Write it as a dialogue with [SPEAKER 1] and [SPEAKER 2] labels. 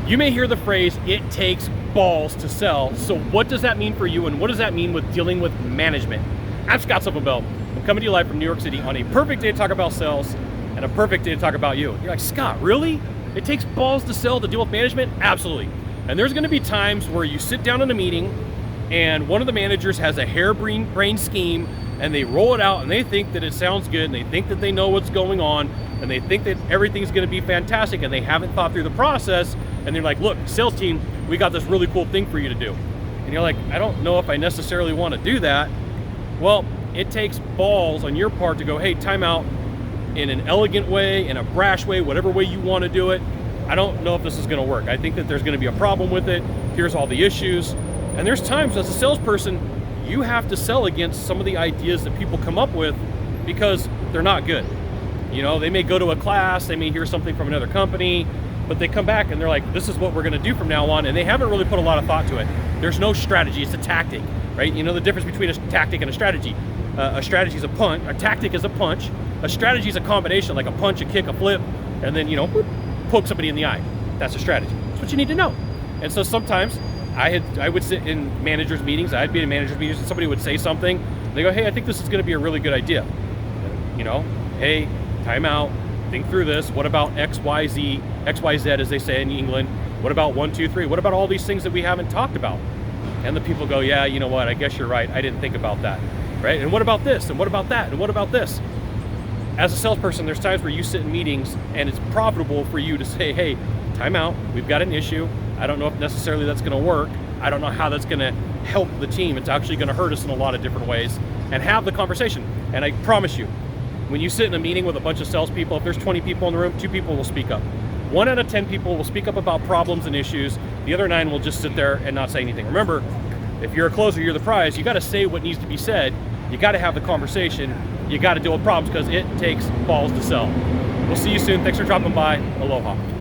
[SPEAKER 1] You may hear the phrase, it takes balls to sell. So what does that mean for you, and what does that mean with dealing with management? I'm Sylvan Bell. I'm coming to you live from New York City on a perfect day to talk about sales and a perfect day to talk about you. You're like, Scott, really? It takes balls to sell to deal with management? Absolutely. And there's gonna be times where you sit down in a meeting and one of the managers has a harebrained scheme and they roll it out and they think that it sounds good and they think that they know what's going on and they think that everything's gonna be fantastic and they haven't thought through the process, and they're like, look, sales team, we got this really cool thing for you to do. And you're like, I don't know if I necessarily want to do that. Well, it takes balls on your part to go, hey, time out, in an elegant way, in a brash way, whatever way you want to do it. I don't know if this is going to work. I think that there's going to be a problem with it. Here's all the issues. And there's times as a salesperson, you have to sell against some of the ideas that people come up with because they're not good. You know, they may go to a class, they may hear something from another company, but they come back and they're like, this is what we're going to do from now on. And they haven't really put a lot of thought to it. There's no strategy. It's a tactic, right? You know the difference between a tactic and a strategy. A strategy is a punch. A tactic is a punch. A strategy is a combination, like a punch, a kick, a flip, and then, you know, poke somebody in the eye. That's a strategy. That's what you need to know. And so sometimes I would sit in managers' meetings. I'd be in managers' meetings and somebody would say something. And they go, hey, I think this is going to be a really good idea. You know, hey, time out. Think through this. What about XYZ, XYZ as they say in England? What about 1, 2, 3? What about all these things that we haven't talked about? And the people go, yeah, you know what? I guess you're right. I didn't think about that, right? And what about this? And what about that? And what about this? As a salesperson, there's times where you sit in meetings and it's profitable for you to say, hey, time out. We've got an issue. I don't know if necessarily that's going to work. I don't know how that's going to help the team. It's actually going to hurt us in a lot of different ways. And have the conversation. And I promise you, when you sit in a meeting with a bunch of salespeople, if there's 20 people in the room, 2 people will speak up. 1 out of 10 people will speak up about problems and issues. The other 9 will just sit there and not say anything. Remember, if you're a closer, you're the prize. You got to say what needs to be said. You got to have the conversation. You got to deal with problems because it takes balls to sell. We'll see you soon. Thanks for dropping by. Aloha.